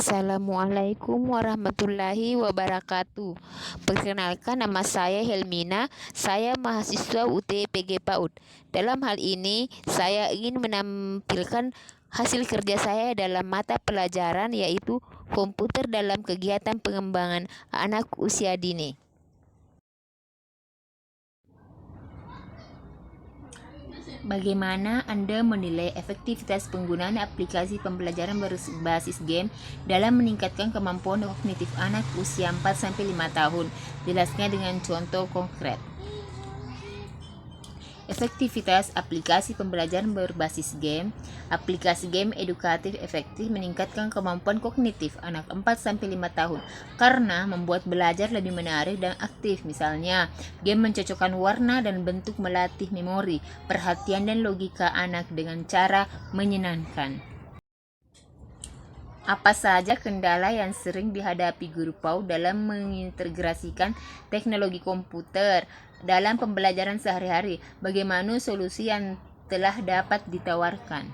Assalamualaikum warahmatullahi wabarakatuh. Perkenalkan, nama saya Helmina. Saya mahasiswa UTPG PAUD. Dalam hal ini, saya ingin menampilkan hasil kerja saya dalam mata pelajaran yaitu komputer dalam kegiatan pengembangan anak usia dini. Bagaimana Anda menilai efektivitas penggunaan aplikasi pembelajaran berbasis game dalam meningkatkan kemampuan kognitif anak usia 4-5 tahun? Jelaskan dengan contoh konkret. Efektivitas aplikasi pembelajaran berbasis game. Aplikasi game edukatif efektif meningkatkan kemampuan kognitif anak 4-5 tahun karena membuat belajar lebih menarik dan aktif. Misalnya, game mencocokkan warna dan bentuk, melatih memori, perhatian, dan logika anak dengan cara menyenangkan. Apa saja kendala yang sering dihadapi guru PAUD dalam mengintegrasikan teknologi komputer dalam pembelajaran sehari-hari? Bagaimana solusi yang telah dapat ditawarkan?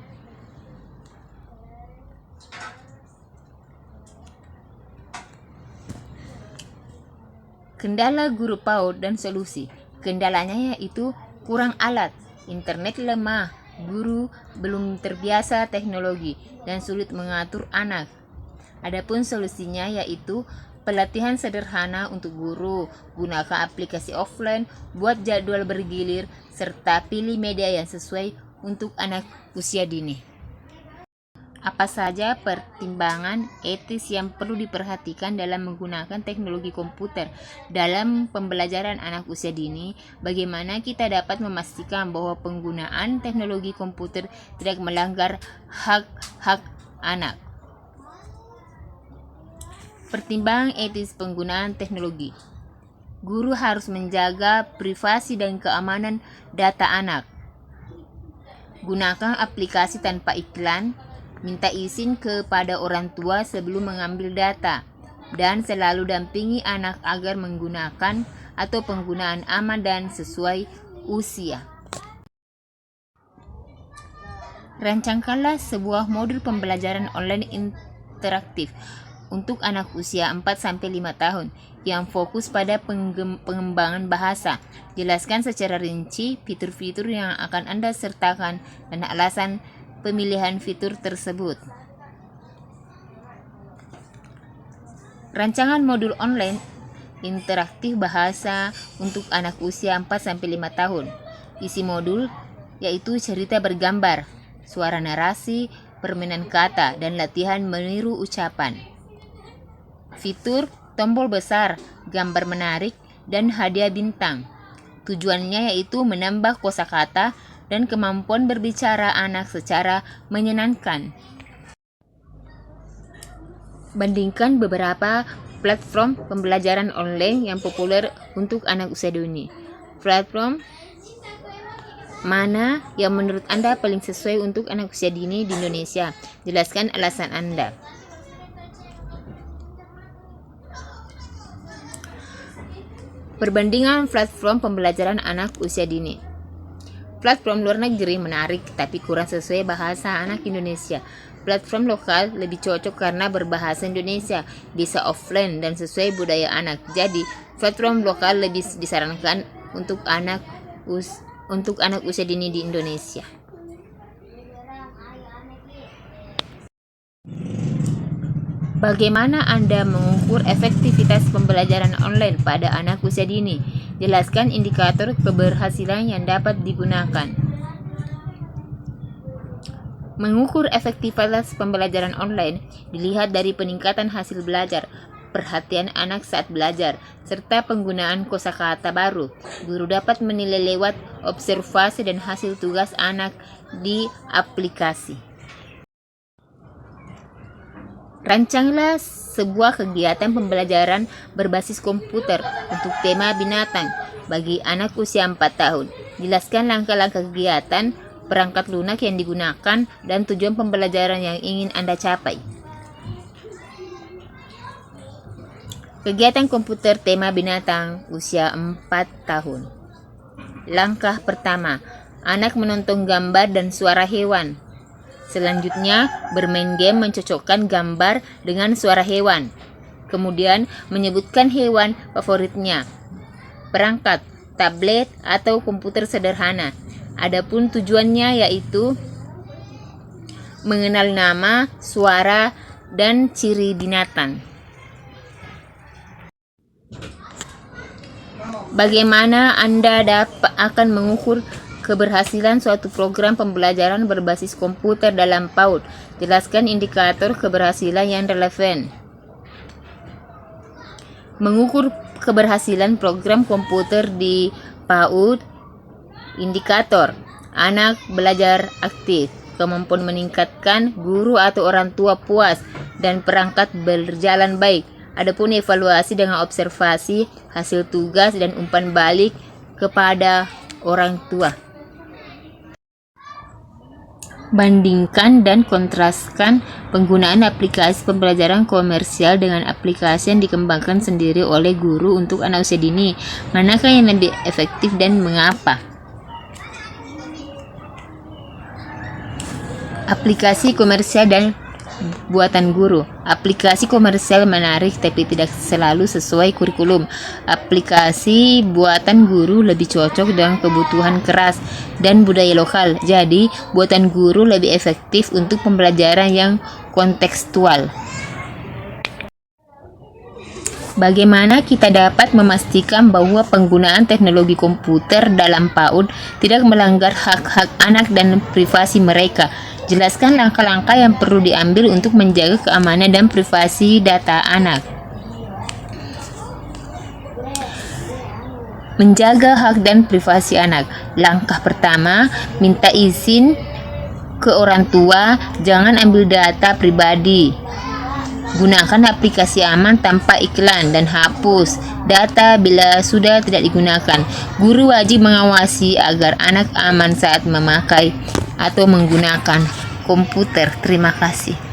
Kendala guru PAUD dan solusi. Kendalanya yaitu kurang alat, internet lemah, guru belum terbiasa teknologi, dan sulit mengatur anak. Adapun solusinya yaitu pelatihan sederhana untuk guru, gunakan aplikasi offline, buat jadwal bergilir, serta pilih media yang sesuai untuk anak usia dini. Apa saja pertimbangan etis yang perlu diperhatikan dalam menggunakan teknologi komputer dalam pembelajaran anak usia dini? Bagaimana kita dapat memastikan bahwa penggunaan teknologi komputer tidak melanggar hak-hak anak? Pertimbangan etis penggunaan teknologi. Guru harus menjaga privasi dan keamanan data anak. Gunakan aplikasi tanpa iklan, minta izin kepada orang tua sebelum mengambil data, dan selalu dampingi anak agar menggunakan atau penggunaan aman dan sesuai usia. Rancangkanlah sebuah modul pembelajaran online interaktif untuk anak usia 4-5 tahun yang fokus pada pengembangan bahasa. Jelaskan secara rinci fitur-fitur yang akan Anda sertakan dan alasan pemilihan fitur tersebut. Rancangan modul online interaktif bahasa untuk anak usia 4-5 tahun. Isi modul yaitu cerita bergambar, suara narasi, permainan kata, dan latihan meniru ucapan. Fitur tombol besar, gambar menarik, dan hadiah bintang. Tujuannya yaitu menambah kosakata dan kemampuan berbicara anak secara menyenangkan. Bandingkan beberapa platform pembelajaran online yang populer untuk anak usia dini. Platform mana yang menurut Anda paling sesuai untuk anak usia dini di Indonesia? Jelaskan alasan Anda. Perbandingan platform pembelajaran anak usia dini. Platform luar negeri menarik tapi kurang sesuai bahasa anak Indonesia. Platform lokal lebih cocok karena berbahasa Indonesia, bisa offline dan sesuai budaya anak. Jadi, platform lokal lebih disarankan untuk anak usia dini di Indonesia. Bagaimana Anda mengukur efektivitas pembelajaran online pada anak usia dini? Jelaskan indikator keberhasilan yang dapat digunakan. Mengukur efektivitas pembelajaran online dilihat dari peningkatan hasil belajar, perhatian anak saat belajar, serta penggunaan kosakata baru. Guru dapat menilai lewat observasi dan hasil tugas anak di aplikasi. Rancanglah sebuah kegiatan pembelajaran berbasis komputer untuk tema binatang bagi anak usia 4 tahun. Jelaskan langkah-langkah kegiatan, perangkat lunak yang digunakan, dan tujuan pembelajaran yang ingin Anda capai. Kegiatan komputer tema binatang usia 4 tahun. Langkah pertama, anak menonton gambar dan suara hewan. Selanjutnya, bermain game mencocokkan gambar dengan suara hewan. Kemudian, menyebutkan hewan favoritnya. Perangkat, tablet, atau komputer sederhana. Adapun tujuannya yaitu mengenal nama, suara, dan ciri binatang. Bagaimana Anda akan mengukur keberhasilan suatu program pembelajaran berbasis komputer dalam PAUD? Jelaskan indikator keberhasilan yang relevan. Mengukur keberhasilan program komputer di PAUD. Indikator: anak belajar aktif, kemampuan meningkatkan, guru atau orang tua puas, dan perangkat berjalan baik. Adapun evaluasi dengan observasi, hasil tugas, dan umpan balik kepada orang tua. Bandingkan dan kontraskan penggunaan aplikasi pembelajaran komersial dengan aplikasi yang dikembangkan sendiri oleh guru untuk anak usia dini. Manakah yang lebih efektif dan mengapa? Aplikasi komersial dan buatan guru. Aplikasi komersial menarik tapi tidak selalu sesuai kurikulum. Aplikasi buatan guru lebih cocok dengan kebutuhan keras dan budaya lokal. Jadi, buatan guru lebih efektif untuk pembelajaran yang kontekstual. Bagaimana kita dapat memastikan bahwa penggunaan teknologi komputer dalam PAUD tidak melanggar hak-hak anak dan privasi mereka? Jelaskan langkah-langkah yang perlu diambil untuk menjaga keamanan dan privasi data anak. Menjaga hak dan privasi anak. Langkah pertama, minta izin ke orang tua, jangan ambil data pribadi. Gunakan aplikasi aman tanpa iklan dan hapus data bila sudah tidak digunakan. Guru wajib mengawasi agar anak aman saat memakai atau menggunakan komputer. Terima kasih.